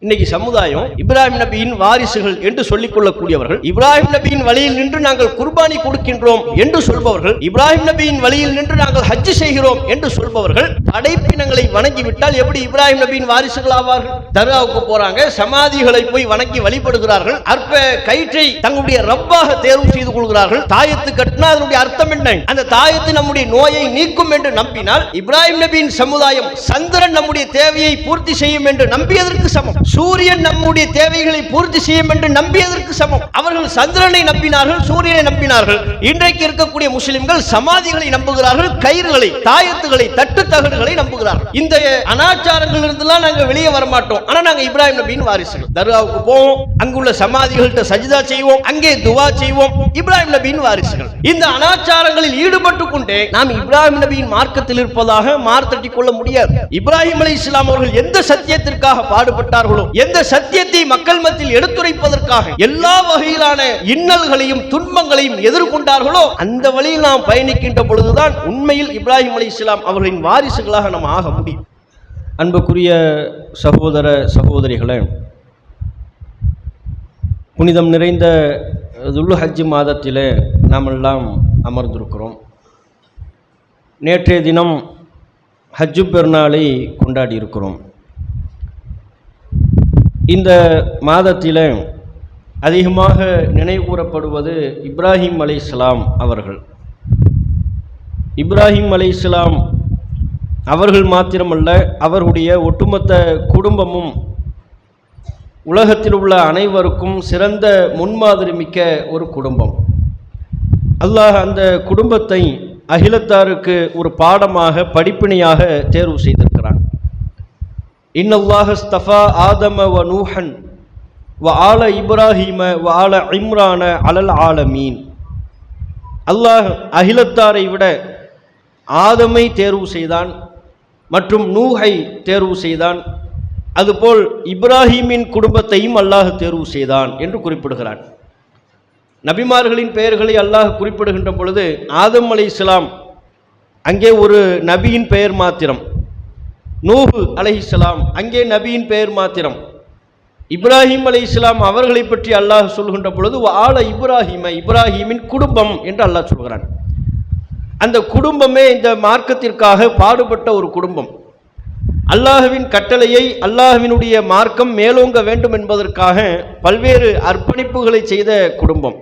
இன்னைக்கு சமுதாயம் இப்ராஹிம் நபியின் வாரிசுகள் என்று சொல்லிக் கொள்ளக்கூடியவர்கள், இப்ராஹிம் நபியின் வழியில் நின்று நாங்கள் குர்பானி கொடுக்கின்றோம் என்று சொல்பவர்கள், இப்ராஹிம் நபியின் வழியில் நின்று நாங்கள் ஹஜ் செய்கிறோம் என்று சொல்பவர்கள் படைப்பினங்களை வணங்கிவிட்டால் எப்படி இப்ராஹிம் நபியின் வாரிசுகள் ஆவார்கள்? தர்காவுக்கு போறாங்க, சமாதிகளை போய் வணங்கி வழிபடுகிறார்கள், அற்ப கயிற்றை தங்களுடைய ரப்பாக தேர்வு செய்து கொள்கிறார்கள். தாயத்து கட்டினா அதனுடைய அர்த்தம் என்ன? அந்த தாயத்து நம்முடைய நோயை நீக்கும் என்று நம்பினால் இப்ராஹிம் நபியின் சமுதாயம் சந்திரன் நம்முடைய தேவையை பூர்த்தி செய்யும் என்று நம்பியதற்கு சமம். சூரியன் நம்முடைய தேவைகளை பூர்த்தி செய்யும் என்று நம்பியதற்கு சமம். அவர்கள் சந்திரனை நம்பினார்கள், சூரியனை நம்பினார்கள். இன்றைக்கு இருக்கக்கூடிய முஸ்லிம்கள் சமாதிகளை நம்புகிறார்கள், கயிறுகளை, தாயத்துகளை, தட்டு தகடுகளை நம்புகிறார்கள். இந்த அனாச்சாரங்கள் இருந்தெல்லாம் நாங்க வெளியே வர மாட்டோம். ஆனா நாங்க இப்ராஹிம் நபியின் வாரிசுகள். தர்காவுக்கு போவோம், அங்குள்ள சமாதிகள்கிட்ட சஜிதா செய்வோம், அங்கே துவா செய்வோம். இப்ராஹிம் நபியின் வாரிசுகள். இந்த அனாச்சாரங்களில் ஈடுபட்டு கொண்டே நாம் இப்ராஹிம் நபியின் மார்க்கத்தில் இருப்பதாக மார்த்தட்டி கொள்ள முடியாது. இப்ராஹிம் அலைஹிஸ்ஸலாம் அவர்கள் எந்த சத்தியத்திற்காக பாடுபட்டார்களோ, எந்த சத்தியத்தை மக்கள் மத்தியில் எடுத்துரைப்பதற்காக எல்லா வகையிலான இன்னல்களையும் துன்பங்களையும் எதிர்கொண்டார்களோ அந்த வழியில் நாம் பயணிக்கின்ற பொழுதுதான் உண்மையில் இப்ராஹிம் அலைஹிஸ்ஸலாம் அவர்களின் வாரிசுகளாக நாம் ஆக முடியும். அன்புக்குரிய சகோதர சகோதரிகளே, புனிதம் நிறைந்த துல் ஹஜ் மாதத்திலே நாம் எல்லாம் அமர்ந்திருக்கிறோம். நேற்றைய தினம் ஹஜ்ஜு பெருநாளை கொண்டாடி இருக்கிறோம். இந்த மாதத்தில் அதிகமாக நினைவு கூறப்படுவது இப்ராஹிம் அலைஹிஸ்ஸலாம் அவர்கள். இப்ராஹிம் அலைஹிஸ்ஸலாம் அவர்கள் மாத்திரமல்ல, அவருடைய ஒட்டுமொத்த குடும்பமும் உலகத்தில் உள்ள அனைவருக்கும் சிறந்த முன்மாதிரி மிக்க ஒரு குடும்பம். அல்லாஹ் அந்த குடும்பத்தை அகிலத்தாருக்கு ஒரு பாடமாக, படிப்பினையாக தேர்வு செய்திருக்கிறான். இன்னல்லாஹ் ஸ்தஃபா ஆதம வ நூஹன் வ ஆல இப்ராஹிம வ ஆல இம்ரான அலல் ஆலமீன். அல்லாஹ் அகிலத்தாரை விட ஆதமை தேர்வு செய்தான் மற்றும் நூஹை தேர்வு செய்தான். அதுபோல் இப்ராஹிமின் குடும்பத்தையும் அல்லாஹ் தேர்வு செய்தான் என்று குறிப்பிடுகிறான். நபிமார்களின் பெயர்களை அல்லாஹ் குறிப்பிடுகின்ற பொழுது ஆதம் அலைஹிஸ்ஸலாம் அங்கே ஒரு நபியின் பெயர் மாத்திரம், நூஹ் அலைஹிஸ்ஸலாம் அங்கே நபியின் பெயர் மாத்திரம். இப்ராஹிம் அலைஹிஸ்ஸலாம் அவர்களை பற்றி அல்லாஹ் சொல்கின்ற பொழுது ஆல இப்ராஹிம, இப்ராஹிமின் குடும்பம் என்று அல்லாஹ் சொல்கிறான். அந்த குடும்பமே இந்த மார்க்கத்திற்காக பாடுபட்ட ஒரு குடும்பம். அல்லாஹ்வின் கட்டளையை, அல்லாஹ்வினுடைய மார்க்கம் மேலோங்க வேண்டும் என்பதற்காக பல்வேறு அர்ப்பணிப்புகளை செய்த குடும்பம்.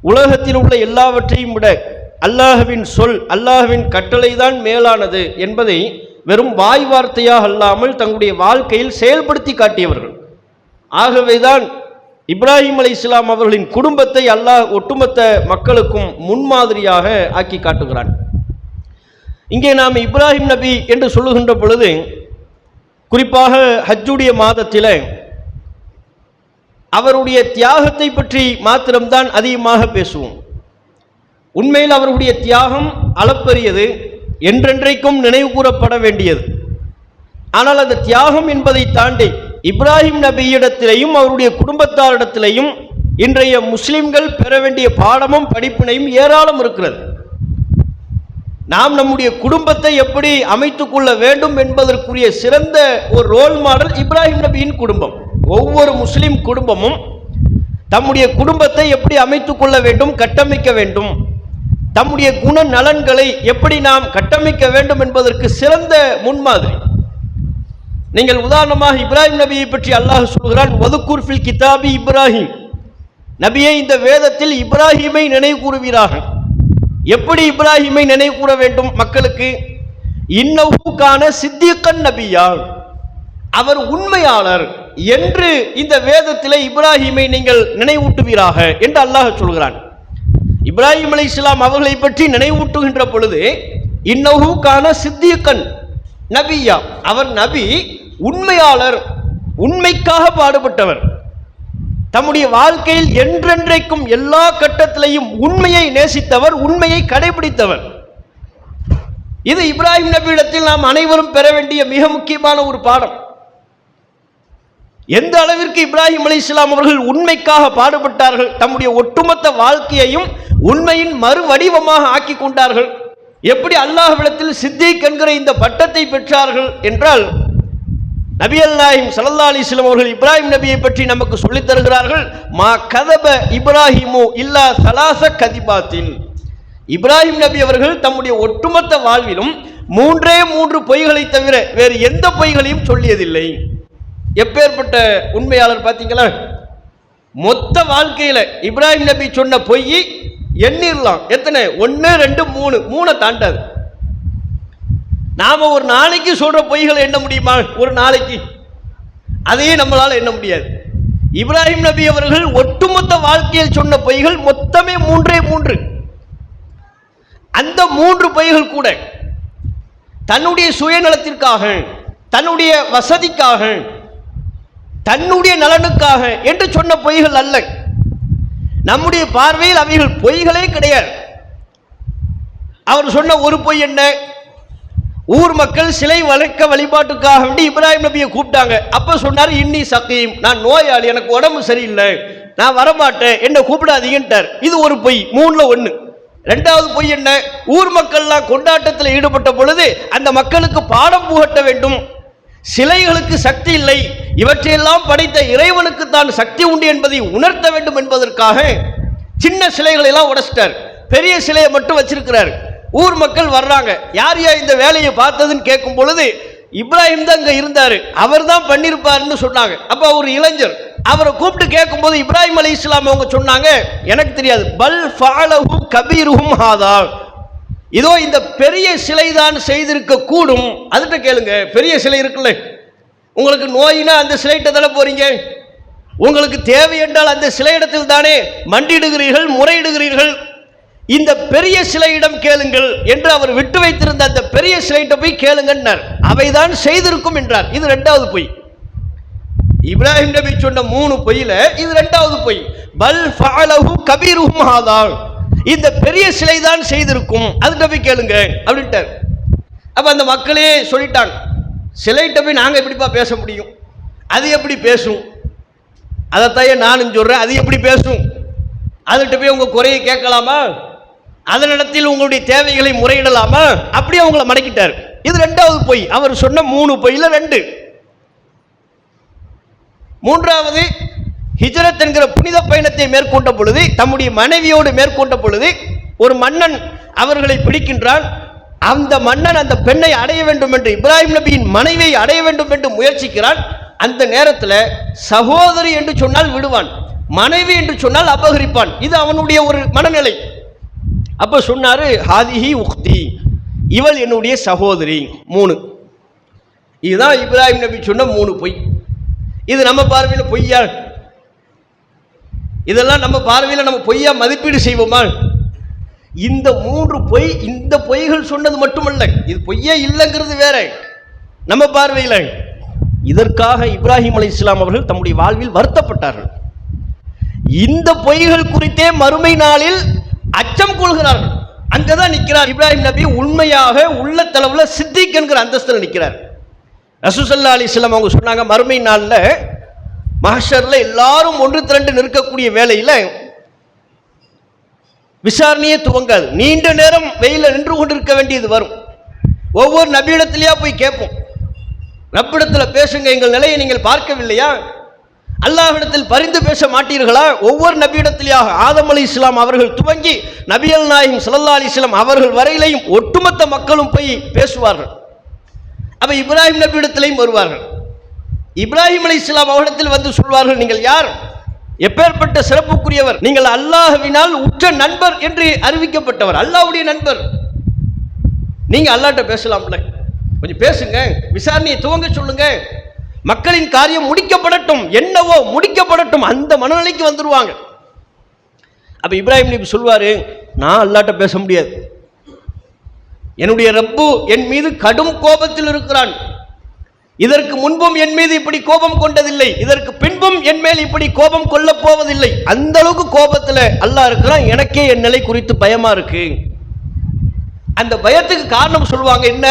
உலகத்தில் உள்ள எல்லாவற்றையும் விட அல்லாஹ்வின் சொல், அல்லாஹ்வின் கட்டளை தான் மேலானது என்பதை வெறும் வாய் வார்த்தையாக அல்லாமல் தங்களுடைய வாழ்க்கையில் செயல்படுத்தி காட்டியவர்கள். ஆகவேதான் இப்ராஹிம் அலைஹிஸ்ஸலாம் அவர்களின் குடும்பத்தை அல்லாஹ் ஒட்டுமொத்த மக்களுக்கும் முன்மாதிரியாக ஆக்கி காட்டுகிறான். இங்கே நாம் இப்ராஹிம் நபி என்று சொல்லுகின்ற பொழுது குறிப்பாக ஹஜ்ஜுடைய மாதத்தில் அவருடைய தியாகத்தை பற்றி மாத்திரம்தான் அதிகமாக பேசுவோம். உண்மையில் அவருடைய தியாகம் அளப்பரியது, என்றென்றைக்கும் நினைவு கூறப்பட வேண்டியது. ஆனால் அந்த தியாகம் என்பதை தாண்டி இப்ராஹிம் நபியிடத்திலேயும் அவருடைய குடும்பத்தாரிடத்திலேயும் இன்றைய முஸ்லிம்கள் பெற வேண்டிய பாடமும் படிப்பினையும் ஏராளம் இருக்கிறது. நாம் நம்முடைய குடும்பத்தை எப்படி அமைத்துக் கொள்ள வேண்டும் என்பதற்குரிய சிறந்த ஒரு ரோல் மாடல் இப்ராஹிம் நபியின் குடும்பம். ஒவ்வொரு முஸ்லிம் குடும்பமும் தம்முடைய குடும்பத்தை எப்படி அமைத்துக் கொள்ள வேண்டும், கட்டமைக்க வேண்டும், தம்முடைய குண நலன்களை எப்படி நாம் கட்டமைக்க வேண்டும் என்பதற்கு சிறந்த முன்மாதிரி. நீங்கள் உதாரணமாக இப்ராஹிம் நபியை பற்றி அல்லாஹ் சொல்கிறான், வதுக்குர் ஃபில் கிதாபி இப்ராஹிம். நபியை இந்த வேதத்தில் இப்ராஹிமை நினைவு கூறுவீராக. எப்படி இப்ராஹிமை நினைவு கூற வேண்டும் மக்களுக்கு? இன்னஹு கான சித்திகன் நபியா, அவர் உண்மையாளர் என்று இந்த வேதத்திலே இப்ராஹிமை நீங்கள் நினைவூட்டுவீராக என்று அல்லாஹ் சொல்கிறான். இப்ராஹிம் அலைஹிஸ்ஸலாம் அவர்களை பற்றி நினைவூட்டுகின்ற பொழுது இன்னஹு கான சித்திகன் நபியா, அவர் நபி, உண்மையாளர், உண்மைக்காக பாடுபட்டவர், தம்முடைய வாழ்க்கையில் என்றென்றைக்கும் எல்லா கட்டத்திலையும் உண்மையை நேசித்தவர், உண்மையை கடைபிடித்தவர். இது இப்ராஹிம் நபியிடத்தில் நாம் அனைவரும் பெற வேண்டிய மிக முக்கியமான ஒரு பாடம். எந்த அளவிற்கு இப்ராஹிம் அலைஹிஸ்ஸலாம் அவர்கள் உண்மைக்காக பாடுபட்டார்கள், தம்முடைய ஒட்டுமொத்த வாழ்க்கையையும் உண்மையின் மறு வடிவமாக ஆக்கி கொண்டார்கள். எப்படி அல்லாஹ்விடத்தில் சித்திக் என்கிற இந்த பட்டத்தை பெற்றார்கள் என்றால், நபிகள் நாயகம் ஸல்லல்லாஹு அலைஹி வஸல்லம் அவர்கள் இப்ராஹிம் நபியை பற்றி நமக்கு சொல்லித் தருகிறார்கள். மா கதப இப்ராஹிமு இல்லா ஸலாஸ கதிபாத்தின். இப்ராஹிம் நபி அவர்கள் தம்முடைய ஒட்டுமொத்த வாழ்விலும் மூன்றே மூன்று பொய்களை தவிர வேறு எந்த பொய்களையும் சொல்லியதில்லை. எப்பேற்பட்ட உண்மையாளர் பார்த்தீங்களா? மொத்த வாழ்க்கையில இப்ராஹிம் நபி சொன்ன பொய் எண்ணிரலாம். எத்தனை? 1 2 3 3 தாண்டாது. நாம ஒரு நாளைக்கு சொல்ற பொய்களை எண்ண முடியுமா? ஒரு நாளைக்கு அதையே நம்மளால எண்ண முடியாது. இப்ராஹிம் நபி அவர்கள் ஒட்டுமொத்த வாழ்க்கையில் சொன்ன பொய்கள் மொத்தமே மூன்றே மூன்று. அந்த மூன்று பொய்கள் கூட தன்னுடைய சுயநலத்திற்காக, தன்னுடைய வசதிக்காக, தன்னுடைய நலனுக்காக என்று சொன்ன பொய்கள் அல்ல. நம்முடைய பார்வையில் அவைகள் பொய்களே கிடையாது. அவர் சொன்ன ஒரு பொய் என்ன? ஊர் மக்கள் சிலை வளர்க்க வழிபாட்டுக்காக வேண்டி இப்ராஹிம் நபியை கூப்பிட்டாங்க. அப்ப சொன்னார், இன்னி சகீம், நான் நோயாளி, எனக்கு உடம்பு சரியில்லை, நான் வரமாட்டேன், என்ன கூப்பிடாதீங்கன்ட்டார். இது ஒரு பொய், 3ல 1. ரெண்டாவது பொய் என்ன? ஊர் மக்கள்லாம் கொண்டாட்டத்தில் ஈடுபட்ட பொழுது அந்த மக்களுக்கு பாடம் புகட்ட வேண்டும், சிலைகளுக்கு சக்தி இல்லை, இவற்றையெல்லாம் படைத்த இறைவனுக்கு தான் சக்தி உண்டு என்பதை உணர்த்த வேண்டும் என்பதற்காக சின்ன சிலைகளை எல்லாம் உடைச்சிட்டார், பெரிய சிலையை மட்டும் வச்சிருக்கிறார். ஊர் மக்கள் வர்றாங்க, யார் யார் இந்த வேலையை பார்த்ததுன்னு கேட்கும் பொழுது இப்ராஹிம் தான் அங்க இருந்தாரு, அவர் தான் பண்ணிருப்பாருன்னு சொன்னாங்க. அப்ப ஒரு இளைஞர், அவரை கூப்பிட்டு கேட்கும் போது இப்ராஹிம் அலைஹிஸ்ஸலாம் அவங்க சொன்னாங்க, எனக்கு தெரியாது, பல் ஃபஅலஹு கபீருஹும் ஹாதா, இதோ இந்த பெரிய சிலை தான் செய்திருக்க கூடும். அதுகிட்ட கேளுங்க. பெரிய சிலை இருக்குல்ல, உங்களுக்கு நோயினா அந்த சிலைகிட்ட தானே போறீங்க, உங்களுக்கு தேவை என்றால் அந்த சிலையிடத்தில் தானே மண்டிடுகிறீர்கள், முறையிடுகிறீர்கள், இந்த பெரிய சிலையிடம் கேளுங்கள் என்று அவர் விட்டு வைத்திருந்த அந்த பெரிய சிலையிட்ட போய் கேளுங்கன்னார். அவைதான் செய்திருக்கும் என்றார். இது ரெண்டாவது பொய். இப்ராஹிம் நபி சொன்ன 3 பொய்யில இது ரெண்டாவது பொய். பல் ஃபஅலஹு கபீருஹும் ஹாதா, இந்த பெரிய சிலை தான் செய்திருக்கும், அதுகிட்ட போய் கேளுங்க அப்படின்ட்டார். அப்ப அந்த மக்களே சொல்லிட்டாங்க, சிலைகிட்ட போய் நாங்க எப்படிப்பா பேச முடியும், அது எப்படி பேசும், அதைத்தாயே நானும் சொல்றேன், அது எப்படி பேசும், அதுகிட்ட போய் உங்க குறையை கேட்கலாமா, அதனிடத்தில் உங்களுடைய தேவைகளை முறையிடலாமா, அப்படி அவங்கள மடக்கிட்டார். இது ரெண்டாவது பொய். அவர் சொன்ன 3 பொய்யில 2. மூன்றாவது, ஹிஜ்ரத் என்கிற புனித பயணத்தை மேற்கொண்ட பொழுது, தம்முடைய மனைவியோடு மேற்கொண்ட பொழுது ஒரு மன்னன் அவர்களை பிடிக்கின்றான். அந்த மன்னன் அந்த பெண்ணை அடைய வேண்டும் என்று, இப்ராஹிம் நபியின் மனைவியை அடைய வேண்டும் என்று முயற்சிக்கிறான். அந்த நேரத்தில் சகோதரி என்று சொன்னால் விடுவான், மனைவி என்று சொன்னால் அபகரிப்பான். இது அவனுடைய ஒரு மனநிலை. அப்ப சொன்னாரு, ஹாதிஹி உக்தி, இவள் என்னுடைய சகோதரி. 3. இதுதான் இப்ராஹிம் நபி சொன்ன 3 பொய். இது நம்ம பார்வையில் பொய்யா? இதெல்லாம் நம்ம பார்வையில் நம்ம பொய்யா மதிப்பீடு செய்வோமா? இந்த 3 பொய், இந்த பொய்கள் சொன்னது மட்டுமல்ல, இது பொய்யே இல்லைங்கிறது வேற நம்ம பார்வையில். இதற்காக இப்ராஹிம் அலைஹிஸ்ஸலாம் அவர்கள் தம்முடைய வாழ்வில் வருத்தப்பட்டார்கள். இந்த பொய்கள் குறித்தே மறுமை நாளில் அச்சம் கொள்கிறார்கள். அங்கதான் நிற்கிறார் இப்ராஹிம் நபி, உண்மையாக உள்ள தளவுல சித்திக் என்கிற அந்தஸ்தில் நிற்கிறார். ரசூல் ஸல்லல்லாஹு அலைஹி வஸல்லம் அவங்க சொன்னாங்க, மறுமை நாளில் மஹ்ஷர்ல எல்லாரும் ஒன்று திரண்டு நிற்கக்கூடிய வேளையில விசாரணையே துவங்காது. நீண்ட நேரம் வெயில நின்று கொண்டிருக்க வேண்டியது வரும். ஒவ்வொரு நபியிடத்திலேயா போய் கேட்போம், ரப்பிடத்தில் பேசுங்க, எங்கள் நிலையை நீங்கள் பார்க்கவில்லையா, அல்லாஹ்விடத்தில் பரிந்து பேச மாட்டீர்களா? ஒவ்வொரு நபியிடத்திலேயாக ஆதம் அலைஹிஸ்ஸலாம் அவர்கள் துவங்கி நபிகள் நாயகம் ஸல்லல்லாஹு அலைஹி வஸல்லம் அவர்கள் வரையிலையும் ஒட்டுமொத்த மக்களும் போய் பேசுவார்கள். அப்ப இப்ராஹிம் நபியிடத்திலையும் வருவார்கள். இப்ராஹிம் அலைஹிஸ்ஸலாம் அவரிடத்தில் வந்து சொல்வார்கள், நீங்கள் யார், எப்பேற்பட்ட சிறப்புக்குரியவர், நீங்கள் அல்லாஹ்வினால் உற்ற நண்பர் என்று அறிவிக்கப்பட்டவர், அல்லாஹ்வுடைய நண்பர், நீங்க அல்லாஹ்ட்ட பேசலாம்ல, கொஞ்சம் பேசுங்க, விசாரணையை துவங்க சொல்லுங்க, மக்களின் காரியம் முடிக்கப்படட்டும், என்னவோ முடிக்கப்படட்டும், அந்த மனநிலைக்கு வந்துருவாங்க. அப்ப இப்ராஹிம் நபி சொல்வாரு, நான் அல்லாஹ்ட்ட பேச முடியாது, என்னுடைய ரப்பு என் மீது கடும் கோபத்தில் இருக்கிறான், இதற்கு முன்பும் என் மீது இப்படி கோபம் கொண்டதில்லை, இதற்கு பின்பும் என் மேல் இப்படி கோபம் கொள்ள போவதில்லை, அந்த அளவுக்கு கோபத்தில் அல்லாஹ் இருக்கிறான், எனக்கே என் நிலை குறித்து பயமா இருக்கு. அந்த பயத்துக்கு காரணம் சொல்லுவாங்க என்ன,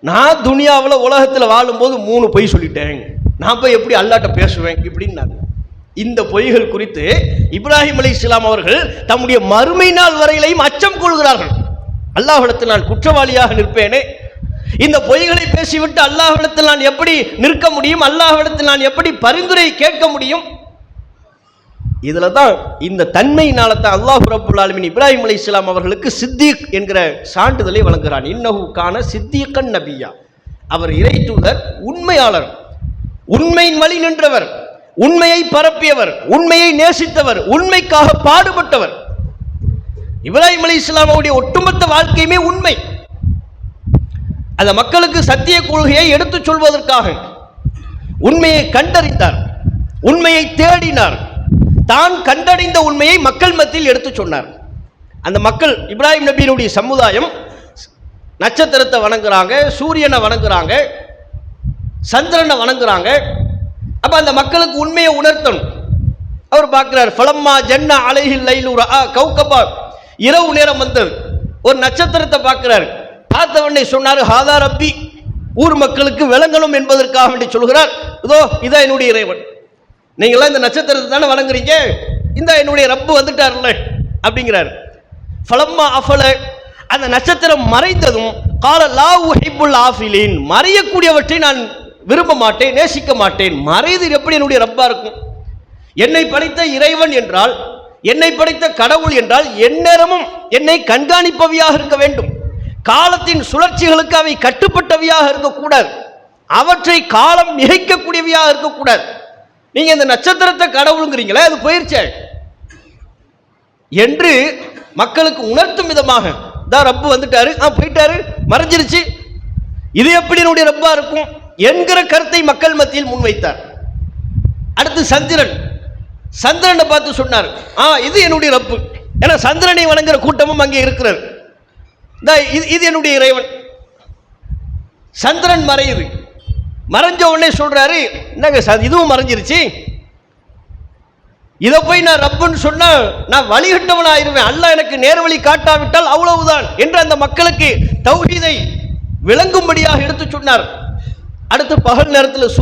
நான் துனியாவில் உலகத்தில் வாழும்போது 3 பொய் சொல்லிட்டேன், நான் போய் எப்படி அல்லாஹ்ட்ட பேசுவேன் இப்படின்னு. இந்த பொய்கள் குறித்து இப்ராஹிம் அலைஹிஸ்ஸலாம் அவர்கள் தம்முடைய மறுமை நாள் வரையிலையும் அச்சம் கொள்கிறார்கள். அல்லாஹ்விடத்தில் நான் குற்றவாளியாக நிற்பேனே, இந்த பொய்களை பேசிவிட்டு அல்லாஹ்விடத்தில் நான் எப்படி நிற்க முடியும்? அல்லாஹ்விடத்தில் நான் எப்படி பரிந்துரை கேட்க முடியும்? இதுல தான் இந்த தன்மையினால தான் அல்லாஹ் ரப்புல் ஆலமீன் இப்ராஹிம் அலைஹிஸ்ஸலாம் அவர்களுக்கு சித்திக் என்கிற சான்றிதழை வழங்குகிறான். இன்னஹு கான சித்திகன் நபியா, அவர் இறை தூதர், உண்மையாளர், உண்மையின் வழி நின்றவர், உண்மையை பரப்பியவர், உண்மையை நேசித்தவர், உண்மைக்காக பாடுபட்டவர். இப்ராஹிம் அலைஹிஸ்ஸலாம் அவருடைய ஒட்டுமொத்த வாழ்க்கையுமே உண்மை. அந்த மக்களுக்கு சத்திய கொள்கையை எடுத்துச் சொல்வதற்காக உண்மையை கண்டறிந்தார், உண்மையை தேடினார், தான் கண்டறிந்த உண்மையை மக்கள் மத்தியில் எடுத்துச் சொன்னார். அந்த மக்கள், இப்ராஹிம் நபியினுடைய சமுதாயம் நட்சத்திரத்தை வணங்குறாங்க, சூரியனை வணங்குறாங்க, சந்திரனை வணங்குறாங்க. அப்ப அந்த மக்களுக்கு உண்மையை உணர்த்தணும். அவர் பார்க்கிறார், ஃபலம்மா ஜன்னா அலைஹில் லைலு ரஆ கௌகபா, இரவு நேரம் வந்தது, ஒரு நட்சத்திரத்தை பார்க்கிறார். பார்த்த உடனே சொன்னார், ஹாதா ரப்பி, ஊர் மக்களுக்கு விளங்கணும் என்பதற்காக வேண்டி சொல்கிறார், இதோ இதான் என்னுடைய இறைவன். நீங்களாம் இந்த நட்சத்திரத்தை தானே வணங்குறீங்க, இந்த என்னுடைய ரப்பு வந்துட்டார்ல அப்படிங்கிறார். ஃபலம்மா அஃபல, அந்த நட்சத்திரம் மறைந்ததும், கால லா உஹிப்புல் ஆஃபிலின், மறையக்கூடியவற்றை நான் விரும்ப மாட்டேன், நேசிக்க மாட்டேன். மறைது எப்படி என்னுடைய ரப்பா இருக்கும்? என்னை படைத்த இறைவன் என்றால், என்னை படைத்த கடவுள் என்றால் எந்நேரமும் என்னை கண்காணிப்பவையாக இருக்க வேண்டும். காலத்தின் சுழற்சிகளுக்கு அவை கட்டுப்பட்டவையாக இருக்கக்கூடாது, அவற்றை காலம் மிகைக்கக்கூடியவையாக இருக்கக்கூடாது. நீங்க இந்த நட்சத்திரத்தை கடவுளுங்கிறீங்களே, அது போயிருச்சே என்று மக்களுக்கு உணர்த்தும் விதமாக தான் ரப்பு வந்துட்டாரு, போயிட்டாரு, மறைஞ்சிருச்சு, இது எப்படி என்னுடைய ரப்பா இருக்கும் என்கிற கருத்தை மக்கள் மத்தியில் முன்வைத்தார். அடுத்து சந்திரன், சந்திரனை பார்த்து சொன்னார், இது என்னுடைய ரப்பு. ஏன்னா சந்திரனை வணங்குற கூட்டமும் அங்கே இருக்கிறது. இது என்னுடைய இறைவன். சந்திரன் மறையுது, மறைஞ்ச உடனே சொல்றாரு, என்னங்க இதுவும் மறைஞ்சிருச்சு, இதை போய் நான் ரப்புன்னு சொன்னா நான் வழிகட்டவன் ஆயிருவேன், அல்லாஹ் எனக்கு நேர்வழி காட்டாவிட்டால் அவ்வளவுதான் என்று அந்த மக்களுக்கு தௌஹீதை விளங்கும்படியாக எடுத்து சொன்னார். அடுத்து பகல் நேரத்தில்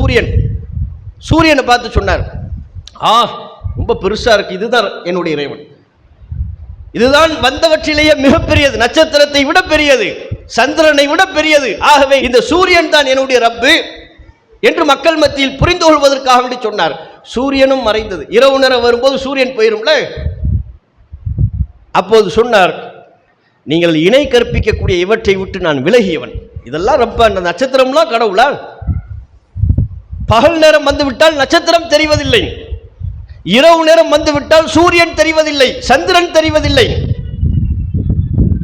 சூரியனை பார்த்து சொன்னார், ரொம்ப பெருசா இருக்கு, இதுதான் என்னுடைய இறைவன், இதுதான் வந்தவற்றிலேயே மிகப்பெரியது, நட்சத்திரத்தை விட பெரியது, சந்திரனை விட பெரியது, ஆகவே இந்த சூரியன் தான் என்னுடைய ரப்பு என்று மக்கள் மத்தியில் புரிந்து கொள்வதற்காக வேண்டி சொன்னார். சூரியனும் மறைந்தது, இரவு நேரம் வரும்போது சூரியன் போயிரும்ல. அப்போது சொன்னார், நீங்கள் இணை கற்பிக்கக்கூடிய இவற்றை விட்டு நான் விலகியவன். இதெல்லாம் ரப்ப, அந்த நட்சத்திரம்லாம் கடவுளா? பகல் நேரம் வந்துவிட்டால் நட்சத்திரம் தெரிவதில்லை, இரவு நேரம் வந்துவிட்டால் சூரியன் தெரிவதில்லை, சந்திரன் தெரிவதில்லை,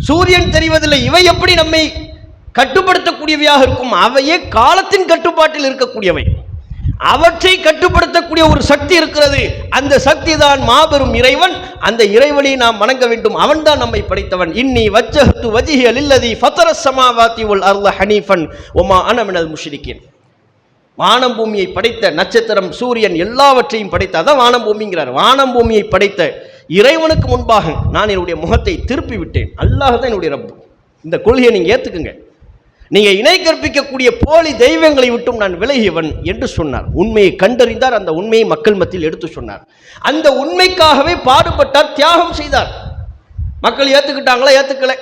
சூரியன் தெரிவதில்லை. இவை எப்படி நம்மை கட்டுப்படுத்தக்கூடியவையாக இருக்கும்? அவையே காலத்தின் கட்டுப்பாட்டில் இருக்கக்கூடியவை. அவற்றை கட்டுப்படுத்தக்கூடிய ஒரு சக்தி இருக்கிறது, அந்த சக்தி தான் மாபெரும் இறைவன். அந்த இறைவனை நாம் வணங்க வேண்டும், அவன் தான் நம்மை படைத்தவன். இன்னி வஜ்ஜஹ்து வஜ்ஹிய லில்லதி ஃபதரஸ் ஸமாவாதி வல் அர்த ஹனீஃபன் வமா அன மினல் முஷ்ரிகீன். வானம் பூமியை படைத்த, நட்சத்திரம், சூரியன் எல்லாவற்றையும் படைத்த, அதான் வானம் பூமிங்கிறார். வானம் பூமியை படைத்த இறைவனுக்கு முன்பாக நான் என்னுடைய முகத்தை திருப்பி விட்டேன். அல்லாஹ் தான் என்னுடைய ரப்பு. இந்த கொள்கையை நீங்க ஏத்துக்குங்க. நீங்க இணை கற்பிக்கக்கூடிய போலி தெய்வங்களை விட்டும் நான் விலகியவன் என்று சொன்னார். உண்மையை கண்டறிந்தார், அந்த உண்மையை மக்கள் மத்தியில் எடுத்து சொன்னார். அந்த உண்மைக்காகவே பாடுபட்டார், தியாகம் செய்தார். மக்கள் ஏத்துக்கிட்டாங்களா? ஏத்துக்கல.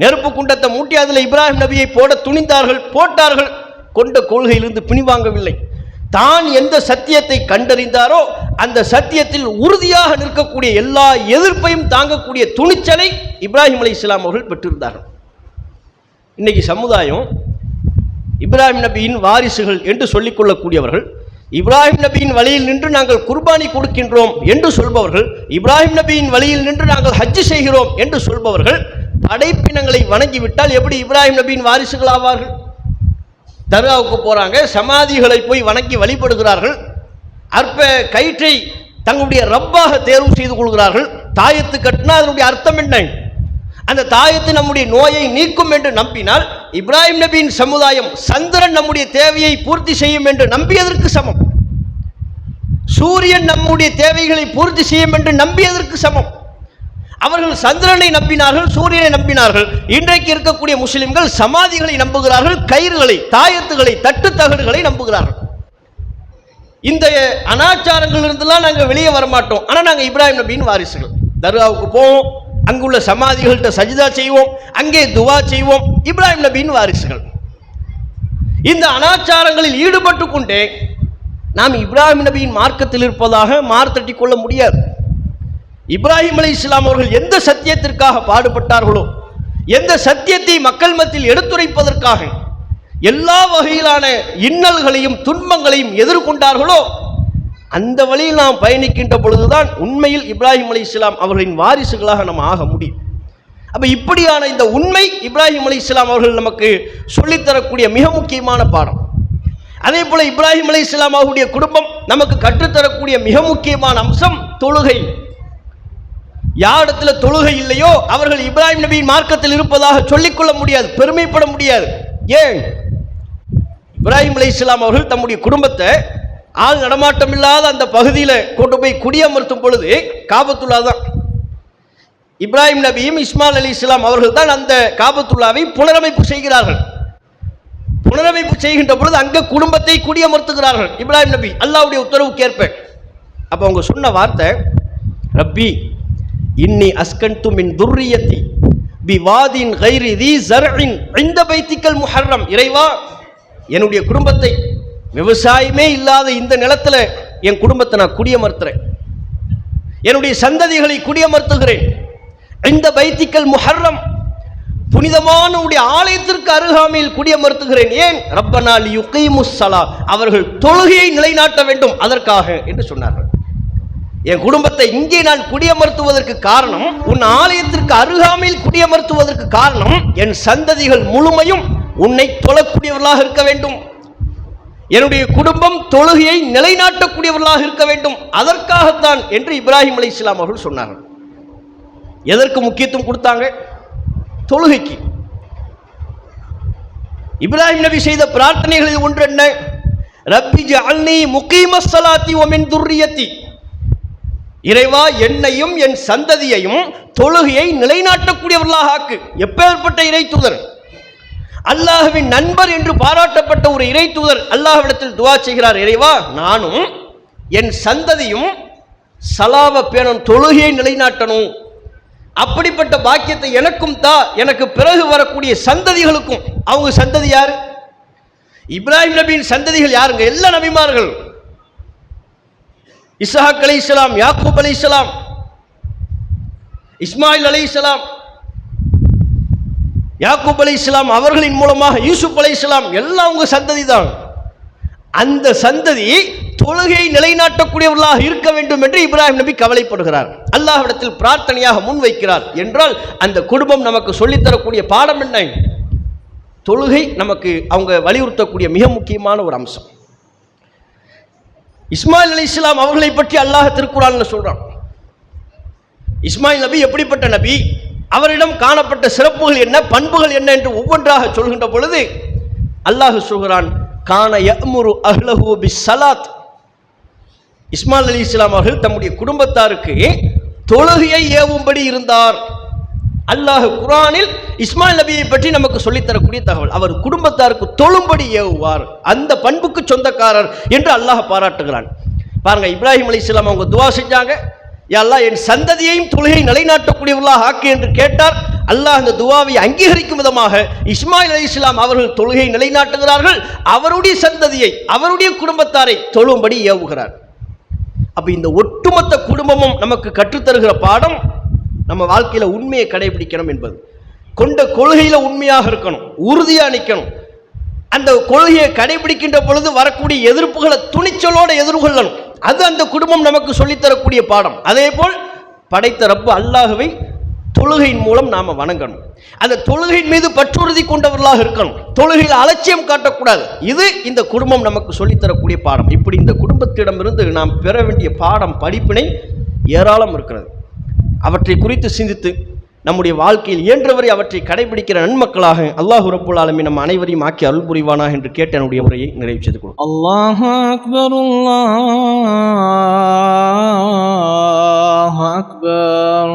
நெருப்பு குண்டத்தை மூட்டி அதில் இப்ராஹிம் நபியை போட துணிந்தார்கள், போட்டார்கள். கொண்ட கொள்கையிலிருந்து பின்வாங்கவில்லை. தான் எந்த சத்தியத்தை கண்டறிந்தாரோ அந்த சத்தியத்தில் உறுதியாக நிற்கக்கூடிய, எல்லா எதிர்ப்பையும் தாங்கக்கூடிய துணிச்சலை இப்ராஹிம் அலைஹிஸ்ஸலாம் அவர்கள் பெற்றிருந்தார்கள். இன்னைக்கு சமுதாயம் இப்ராஹிம் நபியின் வாரிசுகள் என்று சொல்லிக் கொள்ளக்கூடியவர்கள், இப்ராஹிம் நபியின் வழியில் நின்று நாங்கள் குர்பானி கொடுக்கின்றோம் என்று சொல்பவர்கள், இப்ராஹிம் நபியின் வழியில் நின்று நாங்கள் ஹஜ் செய்கிறோம் என்று சொல்பவர்கள், படைப்பினங்களை வணங்கிவிட்டால் எப்படி இப்ராஹிம் நபியின் வாரிசுகள் ஆவார்கள்? தர்காவுக்கு போறாங்க, சமாதிகளை போய் வணங்கி வழிபடுகிறார்கள், அற்ப கயிற்றை தங்களுடைய ரப்பாக தேர்வு செய்து கொள்கிறார்கள். தாயத்து கட்டினா அதனுடைய அர்த்தம் என்ன? அந்த தாயத்து நம்முடைய நோயை நீக்கும் என்று நம்பினால் இப்ராஹிம் நபியின் சமுதாயம் சந்திரன் நம்முடைய தேவையை பூர்த்தி செய்யும் என்று நம்பியதற்கு சமம். சூரியன் நம்முடைய தேவைகளை பூர்த்தி செய்யும் என்று நம்பியதற்கு சமம். அவர்கள் சந்திரனை நம்பினார்கள், சூரியனை நம்பினார்கள். இன்றைக்கு இருக்கக்கூடிய முஸ்லிம்கள் சமாதிகளை நம்புகிறார்கள், கயிறுகளை, தாயத்துகளை, தட்டு தகடுகளை நம்புகிறார்கள். இந்த அனாச்சாரங்கள் இருந்தெல்லாம் நாங்கள் வெளியே வரமாட்டோம், ஆனால் நாங்கள் இப்ராஹிம் நபியின் வாரிசுகள். தர்காவுக்கு போவோம், அங்குள்ள சமாதிகள்கிட்ட சஜிதா செய்வோம், அங்கே துவா செய்வோம், இப்ராஹிம் நபியின் வாரிசுகள். இந்த அனாச்சாரங்களில் ஈடுபட்டு கொண்டே நாம் இப்ராஹிம் நபியின் மார்க்கத்தில் இருப்பதாக மார்த்தட்டி கொள்ள முடியாது. இப்ராஹிம் அலைஹிஸ்ஸலாம் அவர்கள் எந்த சத்தியத்திற்காக பாடுபட்டார்களோ, எந்த சத்தியத்தை மக்கள் மத்தியில் எடுத்துரைப்பதற்காக எல்லா வகையிலான இன்னல்களையும் துன்பங்களையும் எதிர்கொண்டார்களோ, அந்த வழியில் நாம் பயணிக்கின்ற பொழுதுதான் உண்மையில் இப்ராஹிம் அலைஹிஸ்ஸலாம் அவர்களின் வாரிசுகளாக நாம் ஆக முடியும். அப்ப இப்படியான இந்த உண்மை இப்ராஹிம் அலைஹிஸ்ஸலாம் அவர்கள் நமக்கு சொல்லித்தரக்கூடிய மிக முக்கியமான பாடம். அதே போல இப்ராஹிம் அலைஹிஸ்ஸலாம் அவருடைய குடும்பம் நமக்கு கற்றுத்தரக்கூடிய மிக முக்கியமான அம்சம் தொழுகை. யாரிடத்துல தொழுகை இல்லையோ அவர்கள் இப்ராஹிம் நபியின் மார்க்கத்தில் இருப்பதாக சொல்லிக்கொள்ள முடியாது, பெருமைப்பட முடியாது. ஏன்? இப்ராஹிம் அலைஹிஸ்ஸலாம் அவர்கள் தம்முடைய குடும்பத்தை ஆள் நடமாட்டம் இல்லாத அந்த பகுதியில் கொண்டு போய் குடியமர்த்தும் பொழுது காபத்துல்லா தான். இப்ராஹிம் நபியும் இஸ்மாயில் அலைஹிஸ்ஸலாம் அவர்கள் தான் அந்த காபத்துல்லாவை புனரமைப்பு செய்கிறார்கள். புனரமைப்பு செய்கின்ற பொழுது அங்கே குடும்பத்தை குடியமர்த்துகிறார்கள் இப்ராஹிம் நபி, அல்லாஹ்வுடைய உத்தரவுக்கு ஏற்ப. அப்போ அவங்க சொன்ன வார்த்தை, ரப்பி இன்னி அஸ்கன்து மின் துர்ரியத்தி பிவாதின் கைரி தி ஸர்இன் இன்த பைத்திக்கல் முஹர்ரம். இறைவா, என்னுடைய குடும்பத்தை விவசாயமே இல்லாத இந்த நிலத்துல என் குடும்பத்தை நான் குடியமர்த்துறேன், என்னுடைய சந்ததிகளை குடியமர்த்துகிறேன். இந்த பைத்திக்கல் முஹர்ரம், புனிதமான உடைய ஆலயத்திற்கு அருகாமையில் குடியமர்த்துகிறேன். ஏன்? ரப்பனா லியுகீமுஸ் ஸலா, அவர்கள் தொழுகையை நிலைநாட்ட வேண்டும் அதற்காக என்று சொன்னார்கள். என் குடும்பத்தை இங்கே நான் குடியமர்த்துவதற்கு காரணம், உன் ஆலயத்திற்கு அருகாமையில் குடியமர்த்துவதற்கு காரணம், என் சந்ததிகள் முழுமையும் உன்னை தொழக்கூடியவர்களாக இருக்க வேண்டும், என்னுடைய குடும்பம் தொழுகையை நிலைநாட்டக்கூடியவர்களாக இருக்க வேண்டும், அதற்காகத்தான் என்று இப்ராஹிம் அலைஹிஸ்ஸலாம் அவர்கள் சொன்னார்கள். எதற்கு முக்கியத்துவம் கொடுத்தாங்க? தொழுகைக்கு. இப்ராஹிம் நபி செய்த பிரார்த்தனைகளில் ஒன்று என்ன? ரப்பி ஜஅல்னி முகீமஸ் ஸலாத்தி வ மின் துர்ரியத்தி, இறைவா என்னையும் என் சந்ததியையும் தொழுகையை நிலைநாட்டக்கூடியவர்களாக ஆக்கு. எப்பேற்பட்ட இறை தூதர், அல்லாஹ்வின் நண்பர் என்று பாராட்டப்பட்ட ஒரு இறை தூதர் அல்லாஹ்விடத்தில் துஆ செய்கிறார், இறைவா நானும் என் சந்ததியும் ஸலாவை பேணும், தொழுகையை நிலைநாட்டணும், அப்படிப்பட்ட பாக்கியத்தை எனக்கும் தா, எனக்கு பிறகு வரக்கூடிய சந்ததிகளுக்கும். அவங்க சந்ததி யாரு? இப்ராஹிம் நபியின் சந்ததிகள் யாருங்க? எல்லா நபிமார்கள், இஸ்ஹாக் அலைஹிஸ்ஸலாம், யாக்கூப் அலைஹிஸ்ஸலாம், இஸ்மாயில் அலைஹிஸ்ஸலாம், யாக்கூப் அலைஹிஸ்ஸலாம் அவர்களின் மூலமாக யூசுப் அலைஹிஸ்ஸலாம், எல்லாம் உங்க சந்ததி தான். அந்த சந்ததி தொழுகை நிலைநாட்டக்கூடியவர்களாக இருக்க வேண்டும் என்று இப்ராஹிம் நபி கவலைப்படுகிறார், அல்லாஹ்விடத்தில் பிரார்த்தனையாக முன்வைக்கிறார். என்றால் அந்த குடும்பம் நமக்கு சொல்லித்தரக்கூடிய பாடம் என்ன? தொழுகை நமக்கு அவங்க வலியுறுத்தக்கூடிய மிக முக்கியமான ஒரு அம்சம். இஸ்மாயில் அலைஹிஸ்ஸலாம் அவர்களை பற்றி அல்லாஹ் திருக்குர்ஆன்ல சொல்றான். இஸ்மாயில் நபி எப்படிப்பட்ட நபி, அவரிடம் காணப்பட்ட சிறப்புகள் என்ன, பண்புகள் என்ன என்று ஒவ்வொன்றாக சொல்கின்ற பொழுது அல்லாஹ் சொல்கிறான், கான யஅ்முரு அஹ்லஹு பிஸ்ஸலாத். இஸ்மாயில் அலைஹிஸ்ஸலாம் அவர்கள் தம்முடைய குடும்பத்தாருக்கு தொழுகையை ஏவும்படி இருந்தார். அல்லாஹ் குர்ஆனில் இஸ்மாயில் நபியை பற்றி நமக்கு சொல்லித்தரக்கூடிய தகவல், அவர் குடும்பத்தாருக்கு தொழும்படி ஏவுவார், அந்த பண்புக்கு சொந்தக்காரர் என்று அல்லாஹ் பாராட்டுகிறான். பாருங்க, இப்ராஹிம் அலைஹிஸ்ஸலாம் அவங்க துஆ செஞ்சாங்க, யா அல்லாஹ் என் சந்ததியையும் தொழுகை நிலைநாட்டக்கூடியவர்களாக ஆக்கு என்று கேட்டார். அல்லாஹ் அந்த துஆவை அங்கீகரிக்கும் விதமாக இஸ்மாயில் அலைஹிஸ்ஸலாம் அவர்கள் தொழுகை நிலைநாட்டுகிறார்கள், அவருடைய சந்ததியை அவருடைய குடும்பத்தாரை தொழும்படி ஏவுகிறார். அப்ப இந்த ஒட்டுமொத்த குடும்பமும் நமக்கு கற்றுத்தருகிற பாடம், நம்ம வாழ்க்கையில உண்மையை கடைபிடிக்கணும் என்பது. கொண்ட கொள்கையில உண்மையாக இருக்கணும், உறுதியா நிற்கணும். அந்த கொள்கையை கடைபிடிக்கின்ற பொழுது வரக்கூடிய எதிர்ப்புகளை துணிச்சலோடு எதிர்கொள்ளணும். அது அந்த குடும்பம் நமக்கு சொல்லித்தரக்கூடிய பாடம். அதே போல் படைத்த ரப்பு அல்லாஹ்வை தொழுகையின் மூலம் நாம வணங்கணும். அந்த தொழுகையின் மீது பற்றுறுதி கொண்டவர்களாக இருக்கணும், தொழுகையில் அலட்சியம் காட்டக்கூடாது. இது இந்த குடும்பம் நமக்கு சொல்லித்தரக்கூடிய பாடம். இப்படி இந்த குடும்பத்திடமிருந்து நாம் பெற வேண்டிய பாடம், படிப்பினை ஏராளம் இருக்கிறது. அவற்றை குறித்து சிந்தித்து நம்முடைய வாழ்க்கையில் இயன்றவரை அவற்றை கடைபிடிக்கிற நன்மக்களாக அல்லாஹ் ரப்புல் ஆலமீன் நம் அனைவரையும் ஆக்கி அருள் புரிவானாக என்று கேட்ட என்னுடைய உரையை நிறைவு செய்து கொள்கிறேன். அல்லாஹு அக்பர், அல்லாஹு அக்பர்.